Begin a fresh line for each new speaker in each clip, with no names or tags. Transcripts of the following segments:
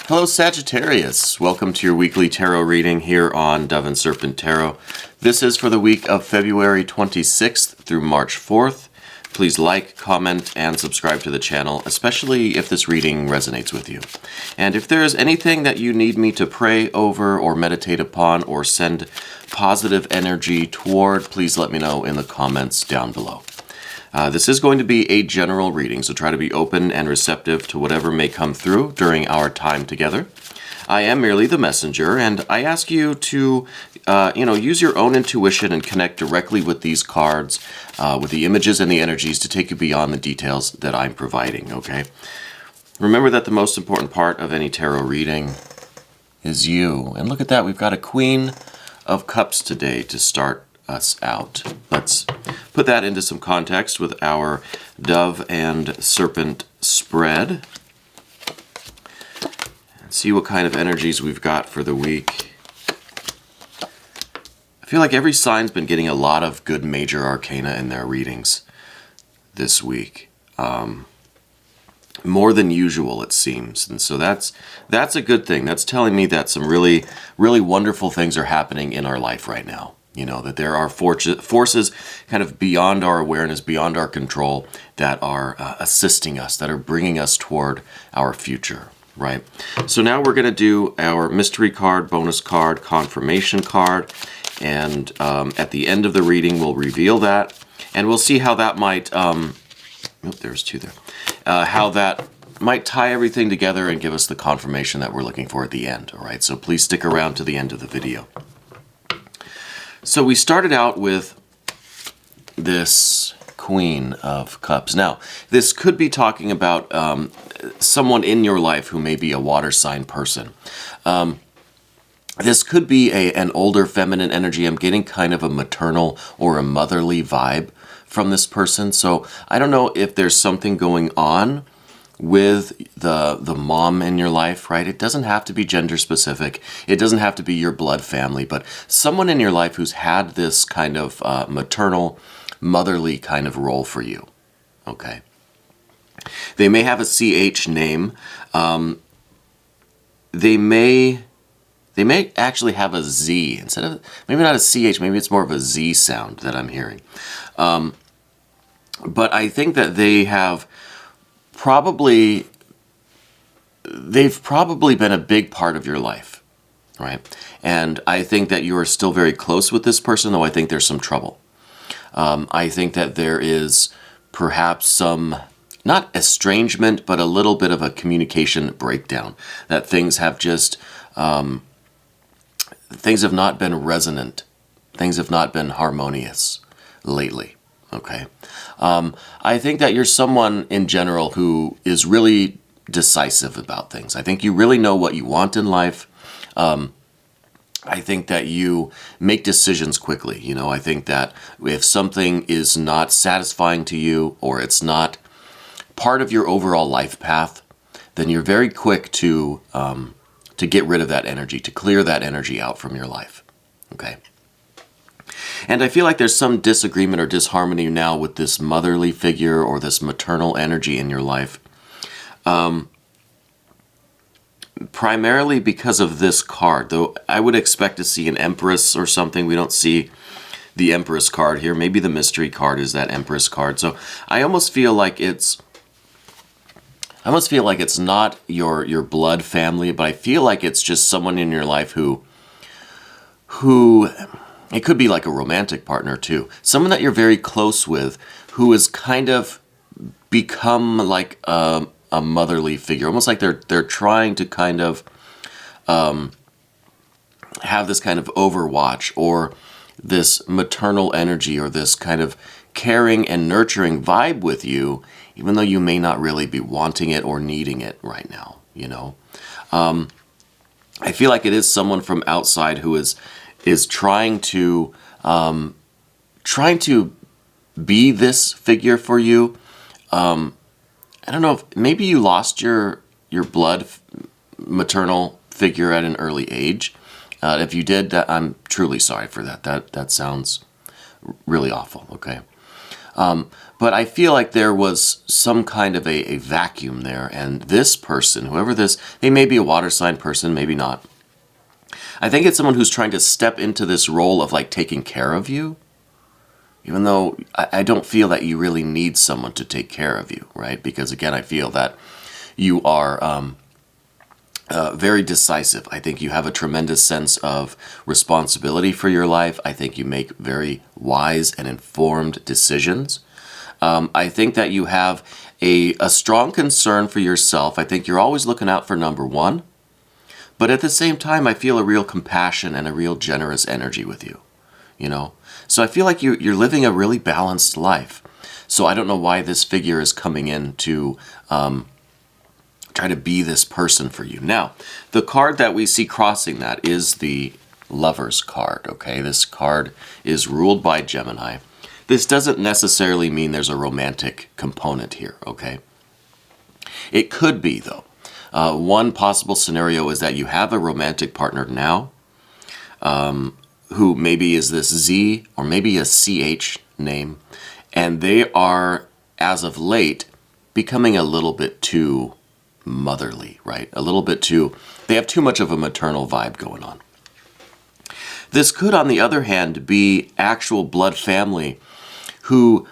Hello Sagittarius, welcome to your weekly tarot reading here on Dove and Serpent Tarot. This is for the week of February 26th through March 4th. Please like, comment, and subscribe to the channel, especially if this reading resonates with you. And if there is anything that you need me to pray over or meditate upon or send positive energy toward, please let me know in the comments down below. This is going to be a general reading, so try to be open and receptive to whatever may come through during our time together. I am merely the messenger, and I ask you to, use your own intuition and connect directly with these cards, with the images and the energies to take you beyond the details that I'm providing, okay? Remember that the most important part of any tarot reading is you. And look at that, we've got a Queen of Cups today to start us out. Let's put that into some context with our Dove and Serpent spread and see what kind of energies we've got for the week. I feel like every sign's been getting a lot of good major arcana in their readings this week. More than usual, it seems. And so that's a good thing. That's telling me that some really, really wonderful things are happening in our life right now. You know, that there are forces kind of beyond our awareness, beyond our control, that are assisting us, that are bringing us toward our future, right? So now we're going to do our mystery card, bonus card, confirmation card, and at the end of the reading, we'll reveal that, and we'll see how that might, there's two there, how that might tie everything together and give us the confirmation that we're looking for at the end, all right? So please stick around to the end of the video. So we started out with this Queen of Cups. Now, this could be talking about someone in your life who may be a water sign person. This could be an older feminine energy. I'm getting kind of a maternal or a motherly vibe from this person. So I don't know if there's something going on with the mom in your life, right? It doesn't have to be gender specific. It doesn't have to be your blood family, but someone in your life who's had this kind of maternal, motherly kind of role for you, okay? They may have a CH name. They may actually have a Z instead of, maybe not a CH, maybe it's more of a Z sound that I'm hearing. But I think that they've probably been a big part of your life, right? And I think that you are still very close with this person, though I think there's some trouble. I think that there is perhaps some, not estrangement, but a little bit of a communication breakdown, that things have just, things have not been resonant. Things have not been harmonious lately, okay? I think that you're someone in general who is really decisive about things. I think you really know what you want in life. I think that you make decisions quickly. You know, I think that if something is not satisfying to you or it's not part of your overall life path, then you're very quick to get rid of that energy, to clear that energy out from your life, okay? And I feel like there's some disagreement or disharmony now with this motherly figure or this maternal energy in your life. Primarily because of this card, though I would expect to see an Empress or something. We don't see the Empress card here. Maybe the mystery card is that Empress card. So I almost feel like it's not your blood family, but I feel like it's just someone in your life who it could be like a romantic partner too. Someone that you're very close with who has kind of become like a motherly figure. Almost like they're trying to kind of have this kind of overwatch or this maternal energy or this kind of caring and nurturing vibe with you, even though you may not really be wanting it or needing it right now, you know? I feel like it is someone from outside who is trying to be this figure for you. I don't know if maybe you lost your blood maternal figure at an early age. If you did, I'm truly sorry for that. That sounds really awful. Okay. But I feel like there was some kind of a vacuum there, and this person, whoever this, they may be a water sign person, maybe not. I think it's someone who's trying to step into this role of like taking care of you, even though I don't feel that you really need someone to take care of you, right? Because again, I feel that you are very decisive. I think you have a tremendous sense of responsibility for your life. I think you make very wise and informed decisions. I think that you have a strong concern for yourself. I think you're always looking out for number one. But at the same time, I feel a real compassion and a real generous energy with you, you know? So I feel like you're living a really balanced life. So I don't know why this figure is coming in to try to be this person for you. Now, the card that we see crossing that is the Lover's card, okay? This card is ruled by Gemini. This doesn't necessarily mean there's a romantic component here, okay? It could be, though. One possible scenario is that you have a romantic partner now who maybe is this Z or maybe a CH name, and they are, as of late, becoming a little bit too motherly, right? A little bit too, they have too much of a maternal vibe going on. This could, on the other hand, be actual blood family who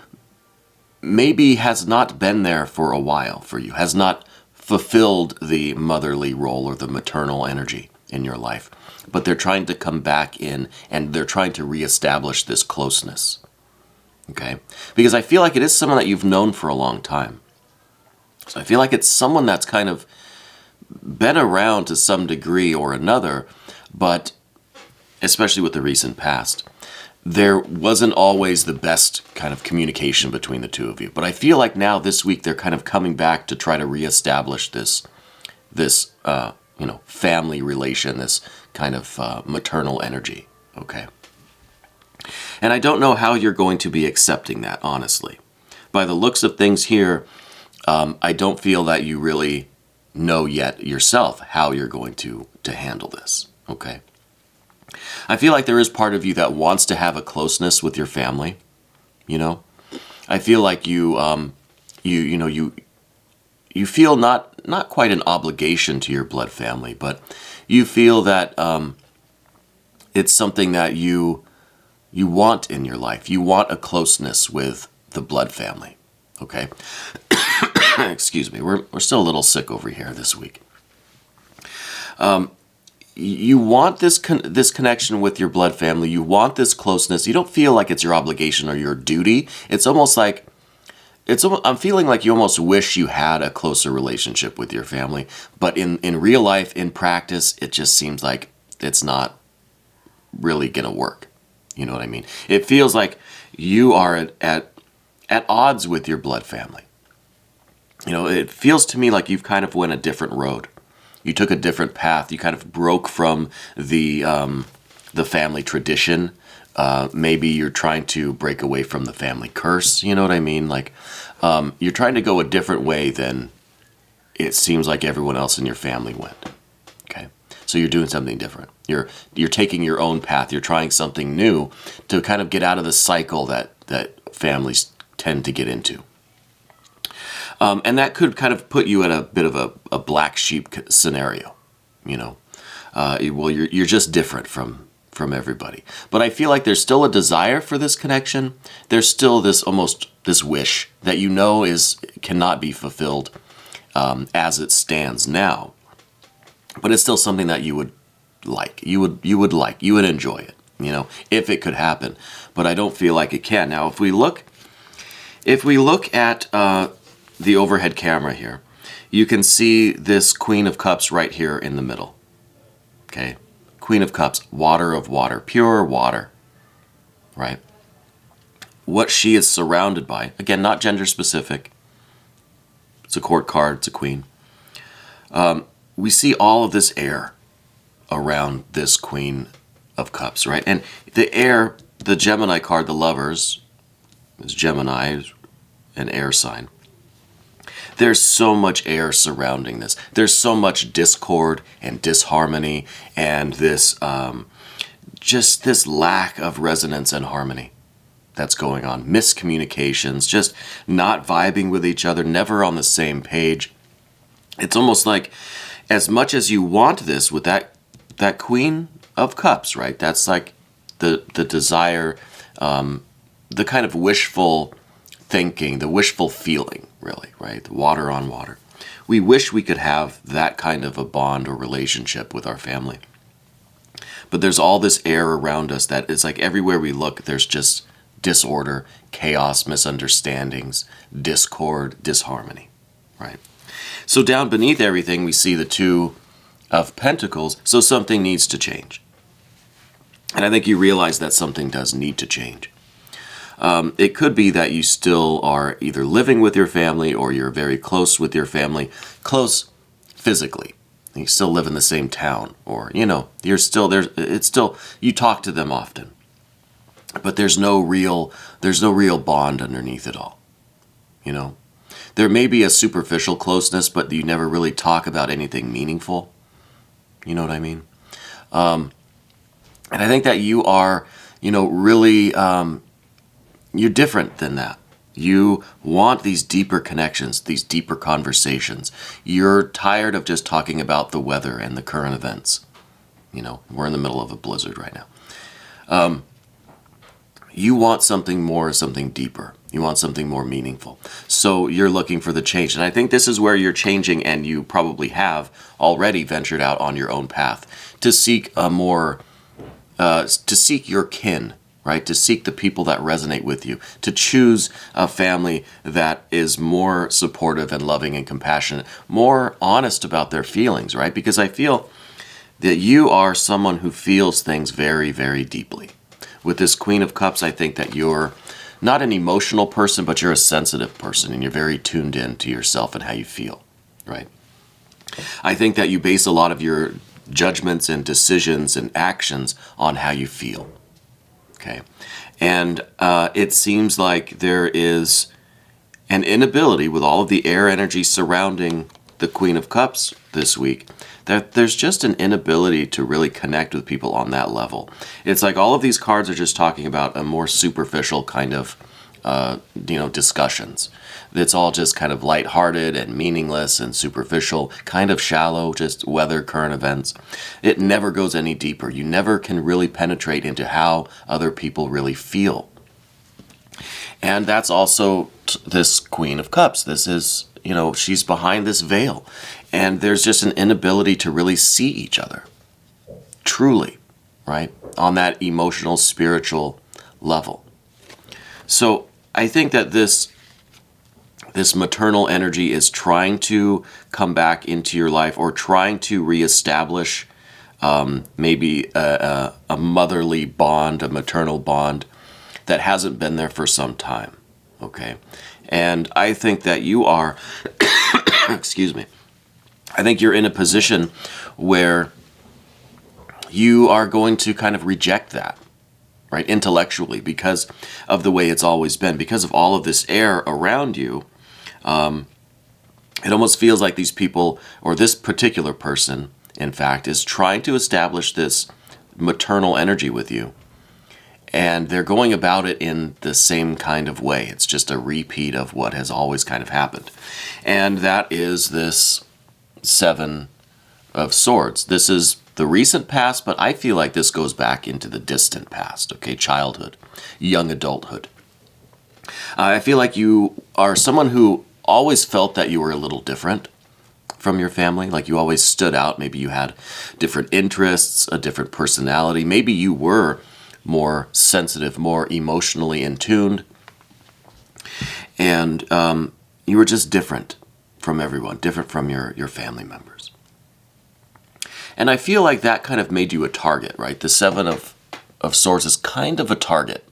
maybe has not been there for a while for you, has not fulfilled the motherly role or the maternal energy in your life, but they're trying to come back in and they're trying to reestablish this closeness, okay? Because I feel like it is someone that you've known for a long time. So I feel like it's someone that's kind of been around to some degree or another, but especially with the recent past, there wasn't always the best kind of communication between the two of you. But I feel like now this week they're kind of coming back to try to reestablish this family relation, this kind of maternal energy, okay? And I don't know how you're going to be accepting that, honestly. By the looks of things here, I don't feel that you really know yet yourself how you're going to handle this, okay? I feel like there is part of you that wants to have a closeness with your family, you know? I feel like you feel not quite an obligation to your blood family, but you feel that it's something that you want in your life. You want a closeness with the blood family, okay? Excuse me, we're still a little sick over here this week. You want this connection with your blood family. You want this closeness. You don't feel like it's your obligation or your duty. It's almost like, I'm feeling like you almost wish you had a closer relationship with your family. But in real life, in practice, it just seems like it's not really going to work. You know what I mean? It feels like you are at odds with your blood family. You know, it feels to me like you've kind of went a different road. You took a different path. You kind of broke from the family tradition. Maybe you're trying to break away from the family curse. You know what I mean? Like you're trying to go a different way than it seems like everyone else in your family went. Okay, so you're doing something different. You're taking your own path. You're trying something new to kind of get out of the cycle that families tend to get into. And that could kind of put you at a bit of a black sheep scenario, you know. Well, you're just different from everybody. But I feel like there's still a desire for this connection. There's still this wish that you know cannot be fulfilled as it stands now. But it's still something that you would like. You would enjoy it, you know, if it could happen. But I don't feel like it can. Now, if we look at the overhead camera here, you can see this Queen of Cups right here in the middle. Okay, Queen of Cups, water of water, pure water, right? What she is surrounded by, again, not gender specific. It's a court card, it's a queen. We see all of this air around this Queen of Cups, right? And the air, the Gemini card, the Lovers, is Gemini, an air sign. There's so much air surrounding this. There's so much discord and disharmony and this just this lack of resonance and harmony. that's going on. Miscommunications, just not vibing with each other, never on the same page. It's almost like as much as you want this with that Queen of Cups, right? That's like the desire, the kind of wishful thinking, the wishful feeling, really, right? The water on water. We wish we could have that kind of a bond or relationship with our family. But there's all this air around us that it's like everywhere we look, there's just disorder, chaos, misunderstandings, discord, disharmony, right? So down beneath everything, we see the Two of Pentacles, so something needs to change. And I think you realize that something does need to change. It could be that you still are either living with your family or you're very close with your family, close physically. You still live in the same town, or, you're still there. It's still, you talk to them often, but there's no real bond underneath it all. There may be a superficial closeness, but you never really talk about anything meaningful. You know what I mean? And I think that you are, really, you're different than that. You want these deeper connections, these deeper conversations. You're tired of just talking about the weather and the current events. We're in the middle of a blizzard right now. You want something more, something deeper. You want something more meaningful. So you're looking for the change. And I think this is where you're changing, and you probably have already ventured out on your own path to seek to seek your kin, right? To seek the people that resonate with you, to choose a family that is more supportive and loving and compassionate, more honest about their feelings, right? Because I feel that you are someone who feels things very, very deeply. With this Queen of Cups, I think that you're not an emotional person, but you're a sensitive person, and you're very tuned in to yourself and how you feel, right? I think that you base a lot of your judgments and decisions and actions on how you feel. Okay, and it seems like there is an inability with all of the air energy surrounding the Queen of Cups this week, that there's just an inability to really connect with people on that level. It's like all of these cards are just talking about a more superficial kind of, discussions. It's all just kind of lighthearted and meaningless and superficial, kind of shallow, just weather, current events. It never goes any deeper. You never can really penetrate into how other people really feel. And that's also this Queen of Cups. This is, she's behind this veil. And there's just an inability to really see each other. Truly, right? On that emotional, spiritual level. So I think that this maternal energy is trying to come back into your life, or trying to reestablish maybe a motherly bond, a maternal bond that hasn't been there for some time, okay? And I think that you are, excuse me, I think you're in a position where you are going to kind of reject that, right, intellectually, because of the way it's always been, because of all of this air around you. It almost feels like these people, or this particular person, in fact, is trying to establish this maternal energy with you. And they're going about it in the same kind of way. It's just a repeat of what has always kind of happened. And that is this Seven of Swords. This is the recent past, but I feel like this goes back into the distant past, okay? Childhood, young adulthood. I feel like you are someone who always felt that you were a little different from your family, like you always stood out. Maybe you had different interests, a different personality. Maybe you were more sensitive, more emotionally in tuned, and you were just different from everyone, different from your family members. And I feel like that kind of made you a target, right? The Seven of Swords is kind of a target.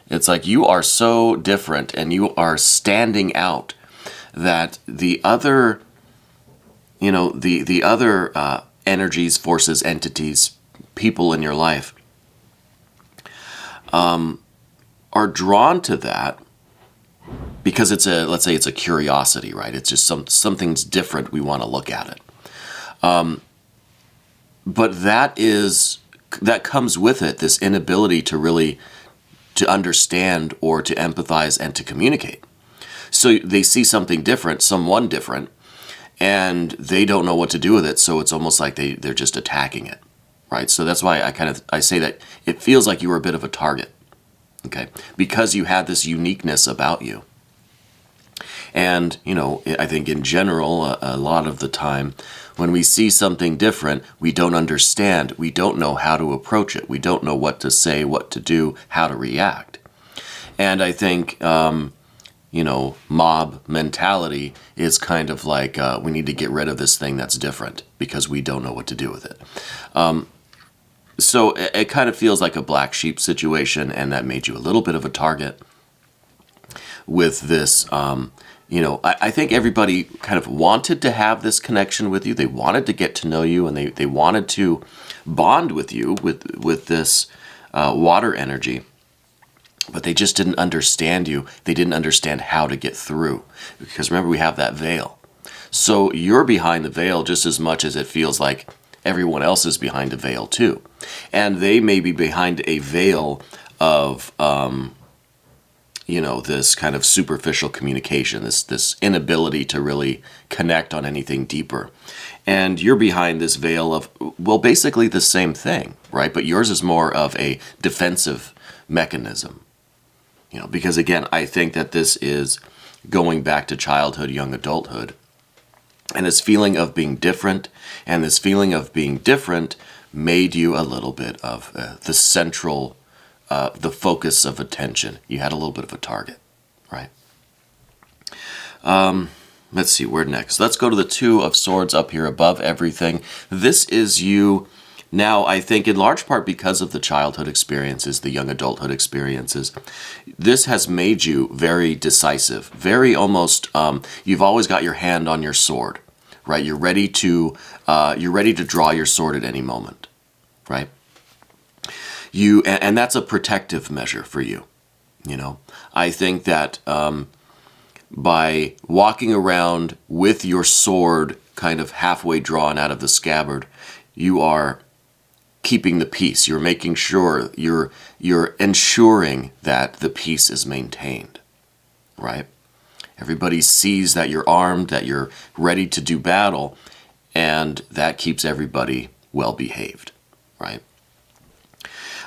It's like you are so different and you are standing out that the other, the other energies, forces, entities, people in your life are drawn to that because it's let's say it's a curiosity, right? It's just something's different. We want to look at it. But that comes with it, this inability to really to understand or to empathize and to communicate. So they see something different, someone different, and they don't know what to do with it. So it's almost like they're just attacking it, right? So that's why I say that it feels like you were a bit of a target, okay? Because you had this uniqueness about you. And, you know, I think in general, a lot of the time, when we see something different, we don't understand. We don't know how to approach it. We don't know what to say, what to do, how to react. And I think, you know, mob mentality is kind of like we need to get rid of this thing that's different because we don't know what to do with it. So it kind of feels like a black sheep situation, and that made you a little bit of a target with this. You know, I think everybody kind of wanted to have this connection with you. They wanted to get to know you, and they wanted to bond with you with this water energy. But they just didn't understand you. They didn't understand how to get through. Because remember, we have that veil. So you're behind the veil just as much as it feels like everyone else is behind a veil too. And they may be behind a veil of, you know, this kind of superficial communication, this inability to really connect on anything deeper. And you're behind this veil of, well, basically the same thing, right? But yours is more of a defensive mechanism. You know, because again, I think that this is going back to childhood, young adulthood. And this feeling of being different, and this feeling of being different made you a little bit of the central, the focus of attention. You had a little bit of a target, right? Let's see, where next? Let's go to the Two of Swords up here above everything. This is you now, I think, in large part because of the childhood experiences, the young adulthood experiences. This has made you very decisive, very almost, you've always got your hand on your sword, right? You're ready to draw your sword at any moment, right? And that's a protective measure for you, you know. I think that by walking around with your sword kind of halfway drawn out of the scabbard, you are keeping the peace. You're making sure, you're ensuring that the peace is maintained, right? Everybody sees that you're armed, that you're ready to do battle, and that keeps everybody well behaved, right?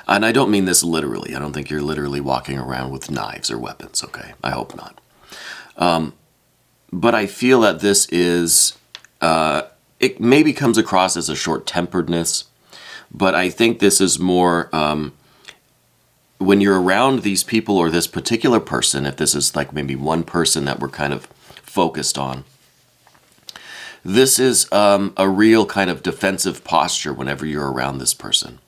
And I don't mean this literally. I don't think you're literally walking around with knives or weapons, okay? I hope not. But I feel that this is, it maybe comes across as a short-temperedness, but I think this is more, when you're around these people or this particular person, if this is like maybe one person that we're kind of focused on, this is a real kind of defensive posture whenever you're around this person,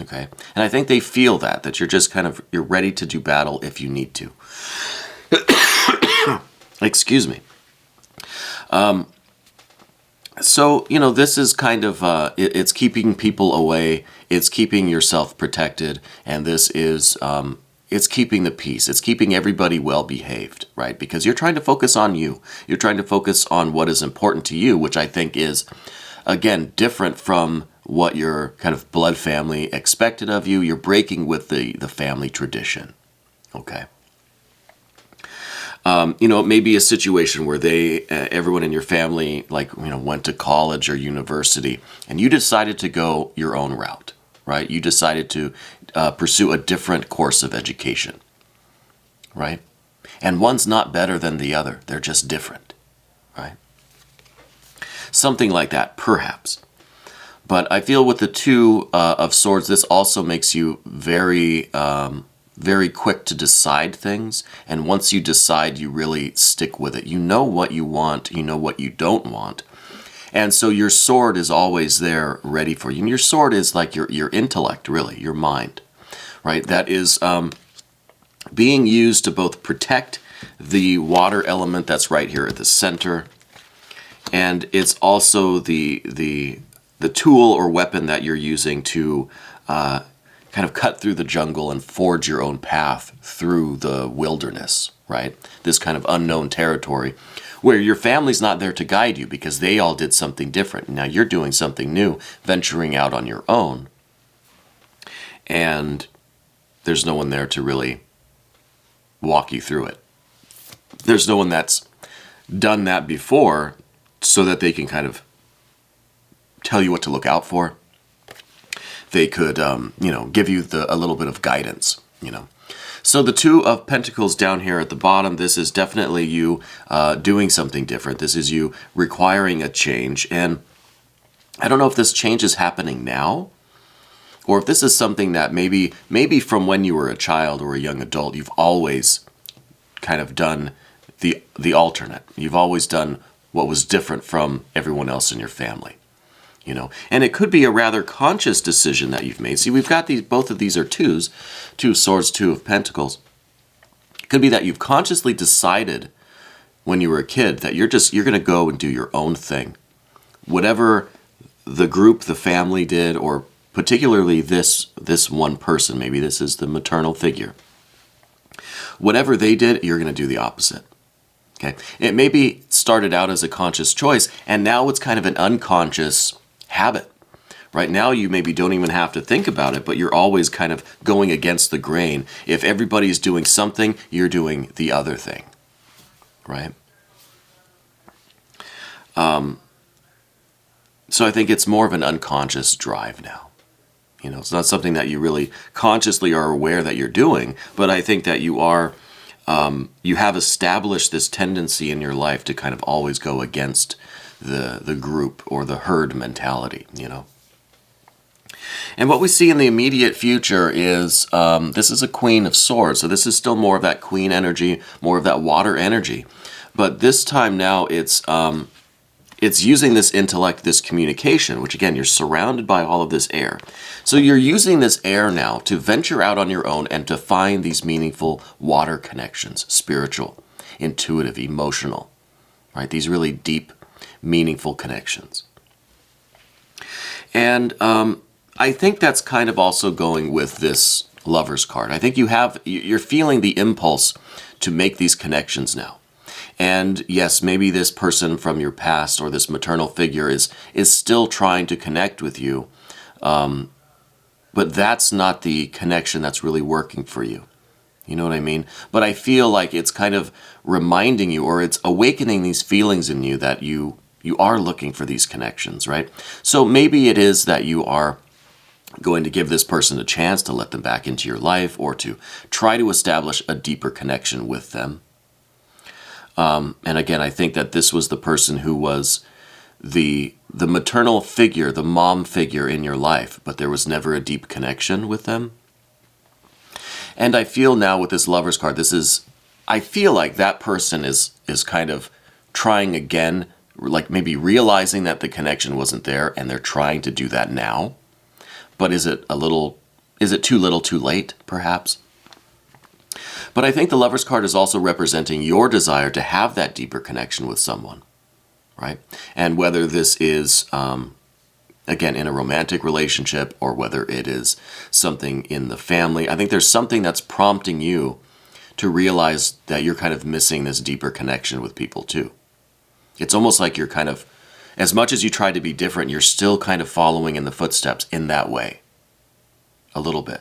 okay? And I think they feel that you're just kind of, you're ready to do battle if you need to. Excuse me. So, you know, this is kind of, it's keeping people away, it's keeping yourself protected, and this is, it's keeping the peace. It's keeping everybody well behaved, right? Because you're trying to focus on you. You're trying to focus on what is important to you, which I think is, again, different from what your kind of blood family expected of you. You're breaking with the family tradition, okay? You know, it may be a situation where everyone in your family, like, you know, went to college or university, and you decided to go your own route, right? You decided to pursue a different course of education, right? And one's not better than the other. They're just different, right? Something like that, perhaps. But I feel with the Two of Swords, this also makes you very quick to decide things, and once you decide, you really stick with it. You know what you want, you know what you don't want, and so your sword is always there ready for you. And your sword is like your intellect, really, your mind, right? That is being used to both protect the water element that's right here at the center, and it's also the tool or weapon that you're using to kind of cut through the jungle and forge your own path through the wilderness, right? This kind of unknown territory where your family's not there to guide you because they all did something different. Now you're doing something new, venturing out on your own, and there's no one there to really walk you through it. There's no one that's done that before so that they can kind of tell you what to look out for. They could, give you a little bit of guidance, So the Two of Pentacles down here at the bottom, this is definitely you doing something different. This is you requiring a change. And I don't know if this change is happening now, or if this is something that maybe from when you were a child or a young adult, you've always kind of done the alternate. You've always done what was different from everyone else in your family. And it could be a rather conscious decision that you've made. See, we've got both of these are twos, Two of Swords, Two of Pentacles. It could be that you've consciously decided when you were a kid that you're going to go and do your own thing. Whatever the group, the family did, or particularly this one person, maybe this is the maternal figure. Whatever they did, you're going to do the opposite. Okay? It maybe started out as a conscious choice, and now it's kind of an unconscious habit. Right now, you maybe don't even have to think about it, but you're always kind of going against the grain. If everybody's doing something, you're doing the other thing, right? So I think it's more of an unconscious drive now. It's not something that you really consciously are aware that you're doing, but I think that you are, you have established this tendency in your life to kind of always go against the group or the herd mentality, And what we see in the immediate future is, this is a Queen of Swords, so this is still more of that queen energy, more of that water energy. But this time now it's using this intellect, this communication, which again, you're surrounded by all of this air. So you're using this air now to venture out on your own and to find these meaningful water connections, spiritual, intuitive, emotional, right? These really deep, meaningful connections. And I think that's kind of also going with this Lover's card. I think you're feeling the impulse to make these connections now. And yes, maybe this person from your past or this maternal figure is still trying to connect with you, but that's not the connection that's really working for you. You know what I mean? But I feel like it's kind of reminding you, or it's awakening these feelings in you that you are looking for these connections, right? So maybe it is that you are going to give this person a chance to let them back into your life, or to try to establish a deeper connection with them. And again, I think that this was the person who was the maternal figure, the mom figure in your life, but there was never a deep connection with them. And I feel now with this Lover's card, I feel like that person is kind of trying again, like maybe realizing that the connection wasn't there, and they're trying to do that now. But is it too little too late, perhaps? But I think the Lover's card is also representing your desire to have that deeper connection with someone, right? And whether this is, again, in a romantic relationship, or whether it is something in the family, I think there's something that's prompting you to realize that you're kind of missing this deeper connection with people too. It's almost like you're kind of, as much as you try to be different, you're still kind of following in the footsteps in that way. A little bit.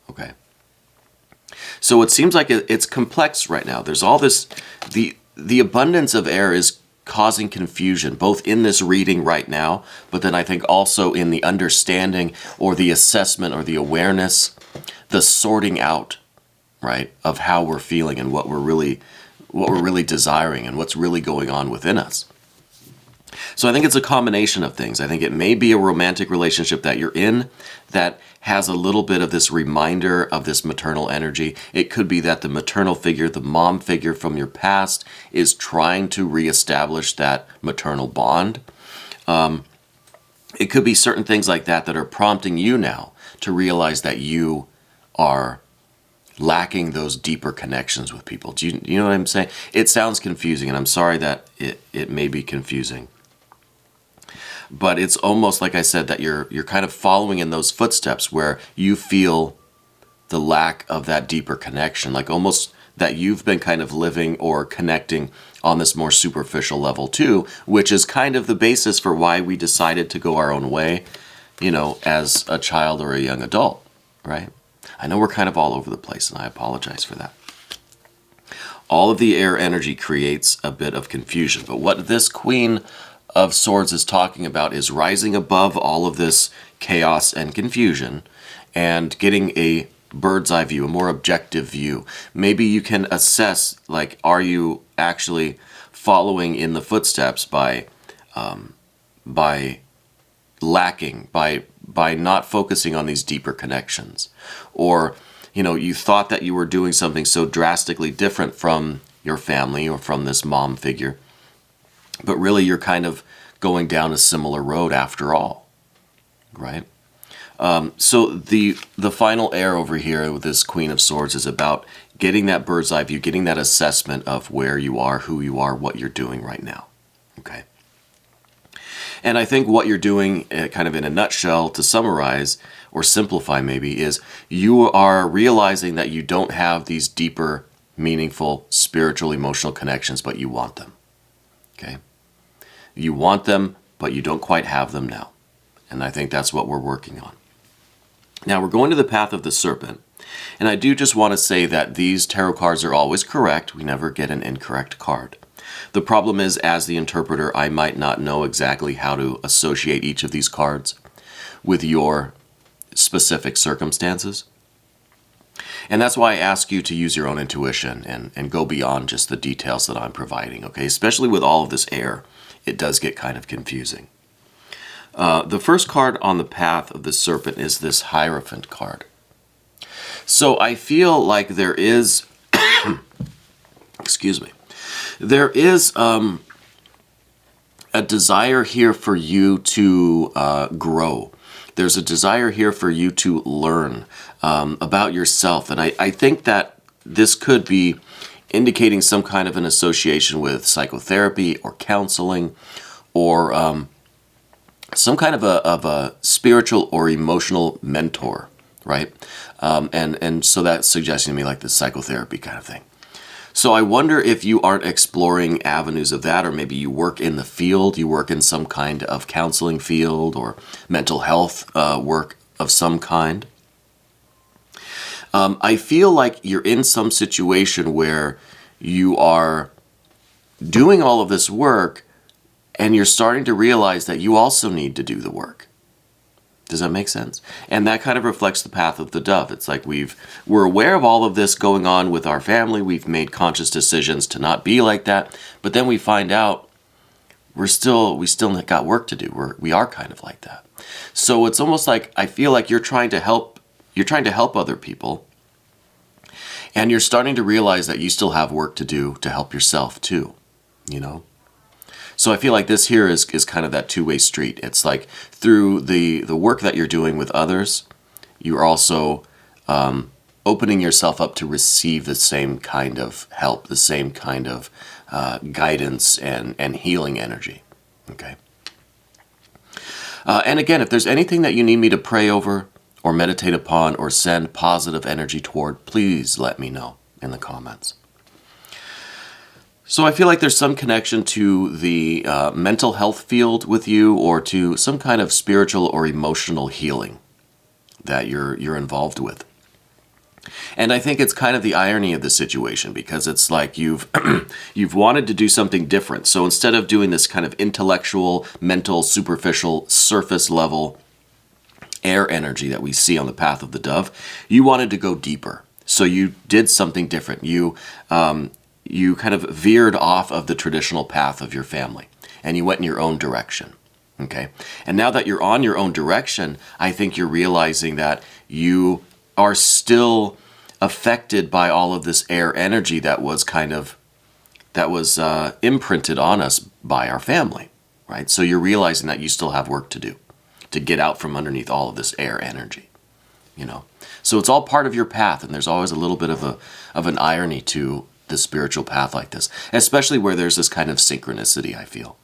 Okay. So it seems like it's complex right now. There's all this, the abundance of air is causing confusion, both in this reading right now, but then I think also in the understanding or the assessment or the awareness, the sorting out, right, of how we're feeling and what we're really desiring and what's really going on within us. So I think it's a combination of things. I think it may be a romantic relationship that you're in that has a little bit of this reminder of this maternal energy. It could be that the maternal figure, the mom figure from your past, is trying to reestablish that maternal bond. It could be certain things like that that are prompting you now to realize that you are lacking those deeper connections with people. Do you know what I'm saying? It sounds confusing, and I'm sorry that it may be confusing. But it's almost like I said, that you're kind of following in those footsteps where you feel the lack of that deeper connection, like almost that you've been kind of living or connecting on this more superficial level too, which is kind of the basis for why we decided to go our own way, as a child or a young adult, right? I know we're kind of all over the place, and I apologize for that. All of the air energy creates a bit of confusion. But what this Queen of Swords is talking about is rising above all of this chaos and confusion and getting a bird's eye view, a more objective view. Maybe you can assess, like, are you actually following in the footsteps by lacking, by not focusing on these deeper connections? Or, you know, you thought that you were doing something so drastically different from your family or from this mom figure, but really you're kind of going down a similar road after all, right? So the final air over here with this Queen of Swords is about getting that bird's eye view, getting that assessment of where you are, who you are, what you're doing right now, okay? And I think what you're doing, kind of in a nutshell, to summarize or simplify maybe, is you are realizing that you don't have these deeper, meaningful, spiritual, emotional connections, but you want them, okay? You want them, but you don't quite have them now. And I think that's what we're working on. Now we're going to the path of the Serpent. And I do just want to say that these tarot cards are always correct. We never get an incorrect card. The problem is, as the interpreter, I might not know exactly how to associate each of these cards with your specific circumstances. And that's why I ask you to use your own intuition and go beyond just the details that I'm providing, okay? Especially with all of this air, it does get kind of confusing. The first card on the path of the Serpent is this Hierophant card. So I feel like there is, excuse me, there is a desire here for you to grow. There's a desire here for you to learn about yourself. And I think that this could be indicating some kind of an association with psychotherapy or counseling, or some kind of a spiritual or emotional mentor, right? And so that's suggesting to me like the psychotherapy kind of thing. So I wonder if you aren't exploring avenues of that, or maybe you work in the field, you work in some kind of counseling field or mental health work of some kind. I feel like you're in some situation where you are doing all of this work and you're starting to realize that you also need to do the work. Does that make sense? And that kind of reflects the path of the dove. It's like we're aware of all of this going on with our family. We've made conscious decisions to not be like that. But then we find out we still got work to do. We are kind of like that. So it's almost like I feel like you're trying to help other people. And you're starting to realize that you still have work to do to help yourself too, you know? So I feel like this here is kind of that two-way street. It's like through the work that you're doing with others, you're also opening yourself up to receive the same kind of help, the same kind of guidance and healing energy, okay? And again, if there's anything that you need me to pray over or meditate upon or send positive energy toward, please let me know in the comments. So I feel like there's some connection to the mental health field with you, or to some kind of spiritual or emotional healing that you're involved with. And I think it's kind of the irony of the situation, because it's like you've wanted to do something different. So instead of doing this kind of intellectual, mental, superficial, surface level air energy that we see on the path of the dove, you wanted to go deeper. So you did something different. You kind of veered off of the traditional path of your family, and you went in your own direction, okay? And now that you're on your own direction, I think you're realizing that you are still affected by all of this air energy that was imprinted on us by our family, right? So you're realizing that you still have work to do to get out from underneath all of this air energy, you know? So it's all part of your path, and there's always a little bit of an irony to the spiritual path like this, especially where there's this kind of synchronicity, I feel.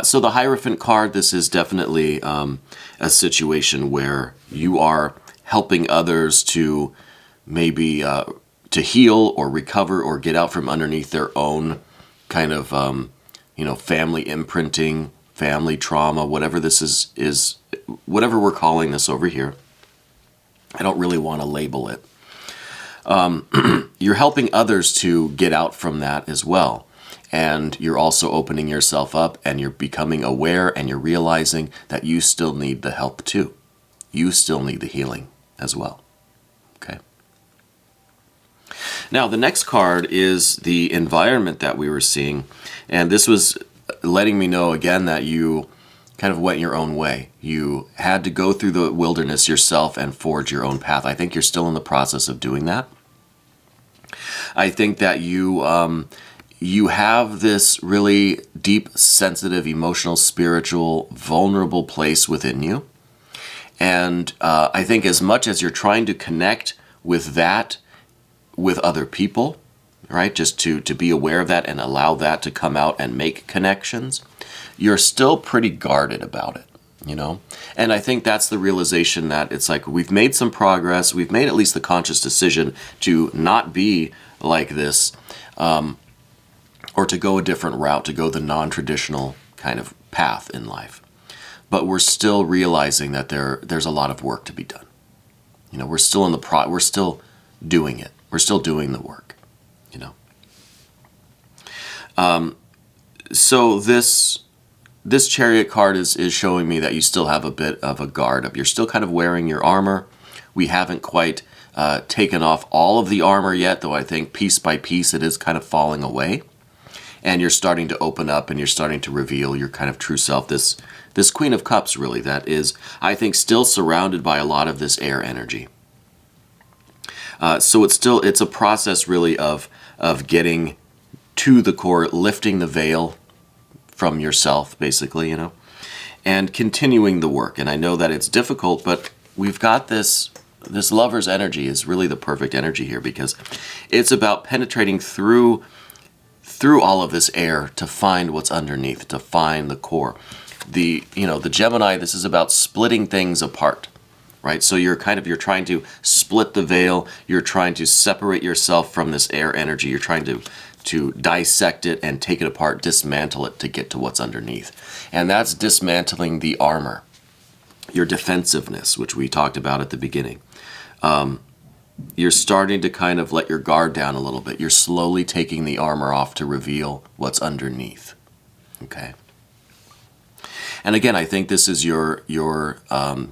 So the Hierophant card, this is definitely a situation where you are helping others to maybe to heal or recover or get out from underneath their own kind of family imprinting, family trauma, whatever this is whatever we're calling this over here. I don't really want to label it. you're helping others to get out from that as well. And you're also opening yourself up, and you're becoming aware, and you're realizing that you still need the help too. You still need the healing as well. Okay. Now, the next card is the environment that we were seeing. And this was letting me know again that you kind of went your own way. You had to go through the wilderness yourself and forge your own path. I think you're still in the process of doing that. I think that you have this really deep, sensitive, emotional, spiritual, vulnerable place within you. And I think as much as you're trying to connect with that with other people, right, just to be aware of that and allow that to come out and make connections, you're still pretty guarded about it, you know? And I think that's the realization that it's like we've made some progress. We've made at least the conscious decision to not be like this, or to go a different route, to go the non-traditional kind of path in life. But we're still realizing that there's a lot of work to be done. You know, we're still in the we're still doing it. We're still doing the work, you know. So this Chariot card is showing me that you still have a bit of a guard up. You're still kind of wearing your armor. We haven't quite taken off all of the armor yet, though I think piece by piece it is kind of falling away. And you're starting to open up, and you're starting to reveal your kind of true self. This Queen of Cups, really, that is, I think, still surrounded by a lot of this air energy. So it's a process, really, of getting to the core, lifting the veil from yourself, basically, you know, and continuing the work. And I know that it's difficult, but we've got this Lover's energy is really the perfect energy here, because it's about penetrating through all of this air to find what's underneath, to find the core. The Gemini, this is about splitting things apart, right? So you're trying to split the veil. You're trying to separate yourself from this air energy. You're trying to dissect it and take it apart, dismantle it to get to what's underneath. And that's dismantling the armor, your defensiveness, which we talked about at the beginning. You're starting to kind of let your guard down a little bit. You're slowly taking the armor off to reveal what's underneath. Okay. And again, I think this is your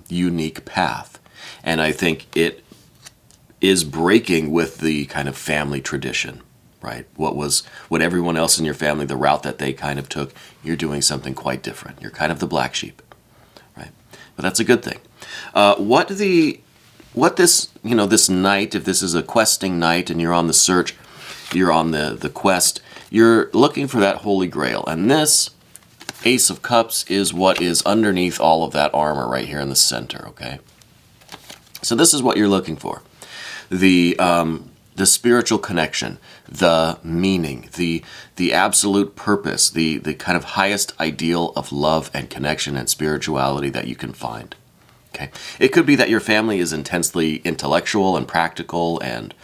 unique path. And I think it is breaking with the kind of family tradition, right? What everyone else in your family, the route that they kind of took, you're doing something quite different. You're kind of the black sheep, right? But that's a good thing. This night, if this is a questing night and you're on the search, you're on the quest, you're looking for that Holy Grail. And this Ace of Cups is what is underneath all of that armor right here in the center, okay? So this is what you're looking for. The spiritual connection, the meaning, the absolute purpose, the kind of highest ideal of love and connection and spirituality that you can find. Okay. It could be that your family is intensely intellectual and practical and,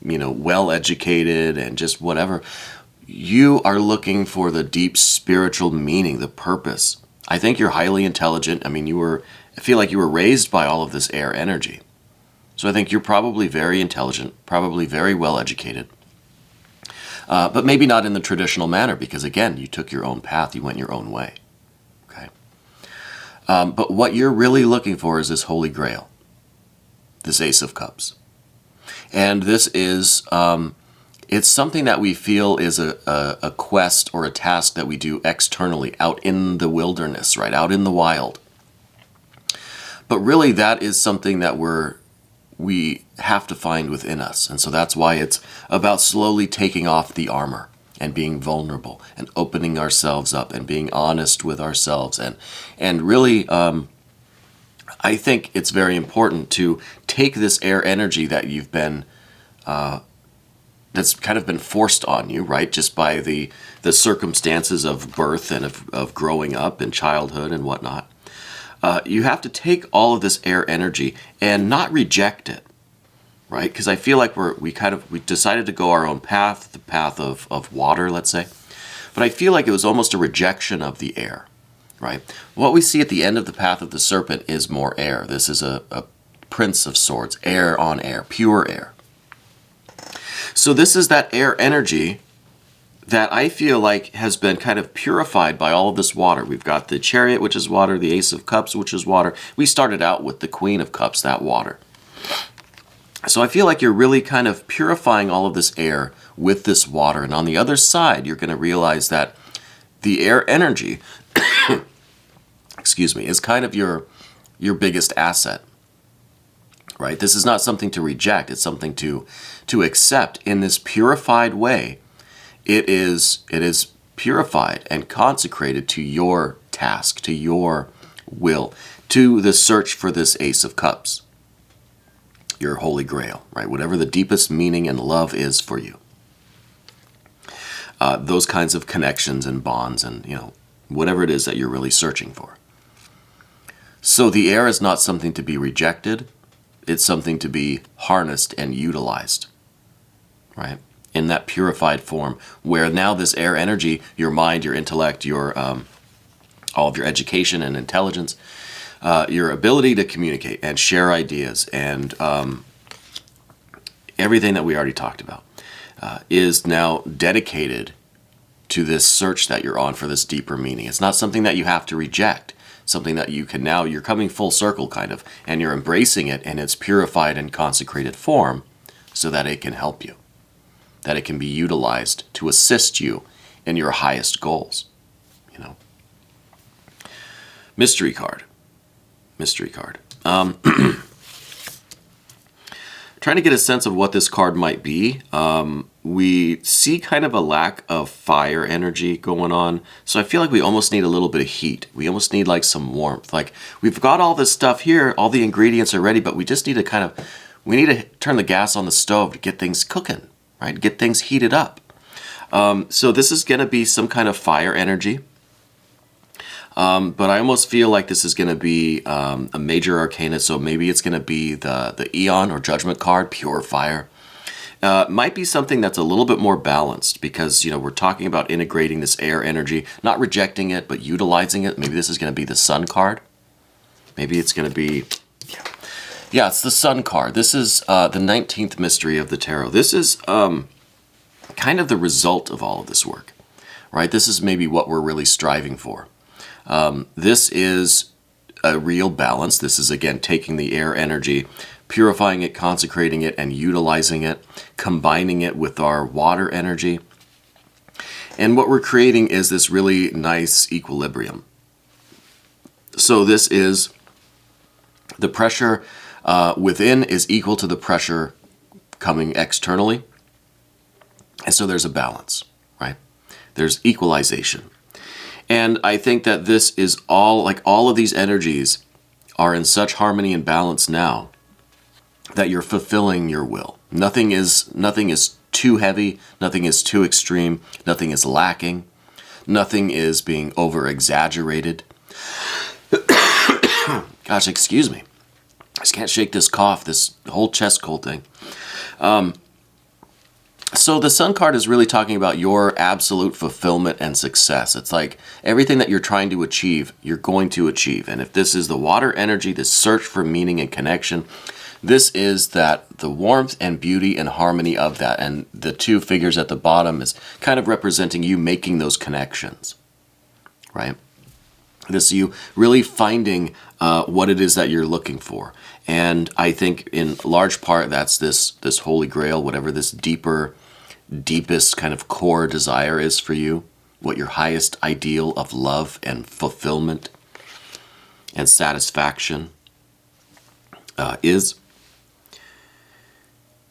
well-educated and just whatever. You are looking for the deep spiritual meaning, the purpose. I think you're highly intelligent. I mean, I feel like you were raised by all of this air energy. So I think you're probably very intelligent, probably very well-educated. But maybe not in the traditional manner, because again, you took your own path, you went your own way. But what you're really looking for is this Holy Grail, this Ace of Cups. And this is, it's something that we feel is a quest or a task that we do externally, out in the wilderness, right, out in the wild. But really that is something that we have to find within us. And so that's why it's about slowly taking off the armor and being vulnerable and opening ourselves up and being honest with ourselves. And really, I think it's very important to take this air energy that you've been, that's kind of been forced on you, right? Just by the circumstances of birth and of growing up and childhood and whatnot. You have to take all of this air energy and not reject it. Right? Because I feel like we decided to go our own path, the path of water, let's say. But I feel like it was almost a rejection of the air, right? What we see at the end of the path of the serpent is more air. This is a Prince of Swords, air on air, pure air. So this is that air energy that I feel like has been kind of purified by all of this water. We've got the Chariot, which is water, the Ace of Cups, which is water. We started out with the Queen of Cups, that water. So I feel like you're really kind of purifying all of this air with this water. And on the other side, you're going to realize that the air energy, excuse me, is kind of your biggest asset, right? This is not something to reject. It's something to accept in this purified way. It is purified and consecrated to your task, to your will, to the search for this Ace of Cups, your Holy Grail, right? Whatever the deepest meaning and love is for you. Those kinds of connections and bonds and, whatever it is that you're really searching for. So the air is not something to be rejected. It's something to be harnessed and utilized, right? In that purified form, where now this air energy, your mind, your intellect, your all of your education and intelligence, your ability to communicate and share ideas and everything that we already talked about is now dedicated to this search that you're on for this deeper meaning. It's not something that you have to reject, something that you can now, you're coming full circle kind of, and you're embracing it in its purified and consecrated form so that it can help you, that it can be utilized to assist you in your highest goals, Mystery card. Mystery card. Trying to get a sense of what this card might be. We see kind of a lack of fire energy going on. So I feel like we almost need a little bit of heat. We almost need like some warmth. Like we've got all this stuff here, all the ingredients are ready, but we just need to we need to turn the gas on the stove to get things cooking, right? Get things heated up. So this is going to be some kind of fire energy. But I almost feel like this is going to be a major arcana, so maybe it's going to be the Eon or Judgment card, pure fire. Might be something that's a little bit more balanced because, we're talking about integrating this air energy, not rejecting it, but utilizing it. Maybe this is going to be the Sun card. Maybe it's going to be, yeah, it's the Sun card. This is the 19th mystery of the tarot. This is kind of the result of all of this work, right? This is maybe what we're really striving for. This is a real balance. This is, again, taking the air energy, purifying it, consecrating it, and utilizing it, combining it with our water energy. And what we're creating is this really nice equilibrium. So this is the pressure within is equal to the pressure coming externally. And so there's a balance, right? There's equalization. And I think that this is all of these energies are in such harmony and balance now that you're fulfilling your will. Nothing is too heavy, nothing is too extreme, nothing is lacking, nothing is being over-exaggerated. Gosh, excuse me. I just can't shake this cough, this whole chest cold thing. So the Sun card is really talking about your absolute fulfillment and success. It's like everything that you're trying to achieve, you're going to achieve. And if this is the water energy, this search for meaning and connection, this is that the warmth and beauty and harmony of that. And the two figures at the bottom is kind of representing you making those connections, right? This is you really finding what it is that you're looking for. And I think in large part that's this Holy Grail, whatever this deepest kind of core desire is for you, what your highest ideal of love and fulfillment and satisfaction is.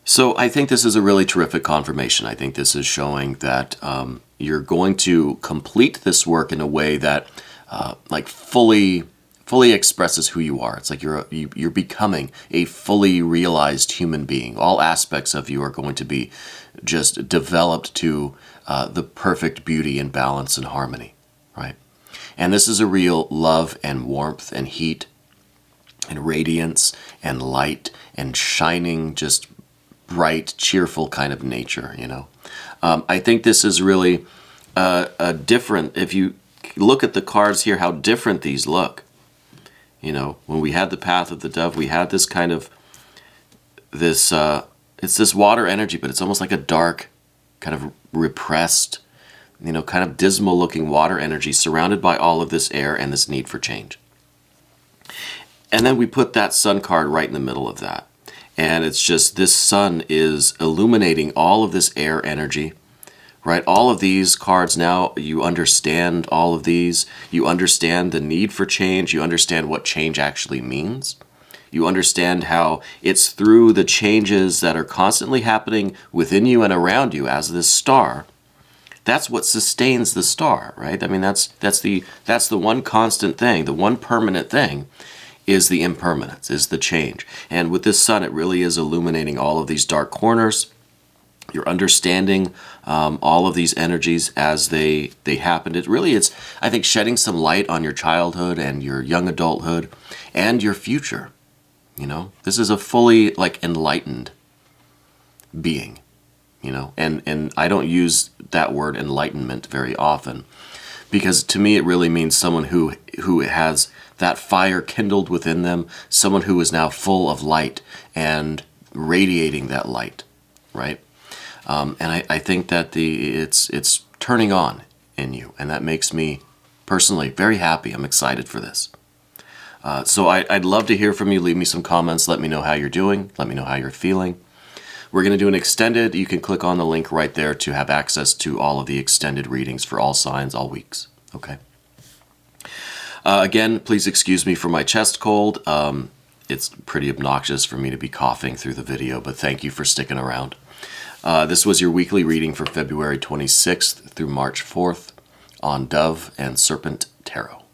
So I think this is a really terrific confirmation. I think this is showing that you're going to complete this work in a way that fully expresses who you are. It's like you're becoming a fully realized human being. All aspects of you are going to be just developed to the perfect beauty and balance and harmony, right? And this is a real love and warmth and heat and radiance and light and shining, just bright, cheerful kind of nature, I think this is really a different, if you look at the cards here, how different these look. You know, when we had the path of the dove, we had this kind of, it's this water energy, but it's almost like a dark, kind of repressed, you know, kind of dismal looking water energy surrounded by all of this air and this need for change. And then we put that sun card right in the middle of that. And it's just, this sun is illuminating all of this air energy, right? All of these cards now, you understand all of these. You understand the need for change. You understand what change actually means. You understand how it's through the changes that are constantly happening within you and around you as this star. That's what sustains the star, right? I mean, that's the one constant thing, the one permanent thing is the impermanence, is the change. And with this sun, it really is illuminating all of these dark corners. You're understanding all of these energies as they happen. It really is, I think, shedding some light on your childhood and your young adulthood and your future. You know, this is a fully, like, enlightened being, you know, and I don't use that word enlightenment very often, because to me it really means someone who has that fire kindled within them, someone who is now full of light and radiating that light, right? And I think that it's turning on in you, and that makes me personally very happy. I'm excited for this. So I'd love to hear from you. Leave me some comments. Let me know how you're doing. Let me know how you're feeling. We're going to do an extended. You can click on the link right there to have access to all of the extended readings for all signs, all weeks. Okay. Again, please excuse me for my chest cold. It's pretty obnoxious for me to be coughing through the video, but thank you for sticking around. This was your weekly reading for February 26th through March 4th on Dove and Serpent Tarot.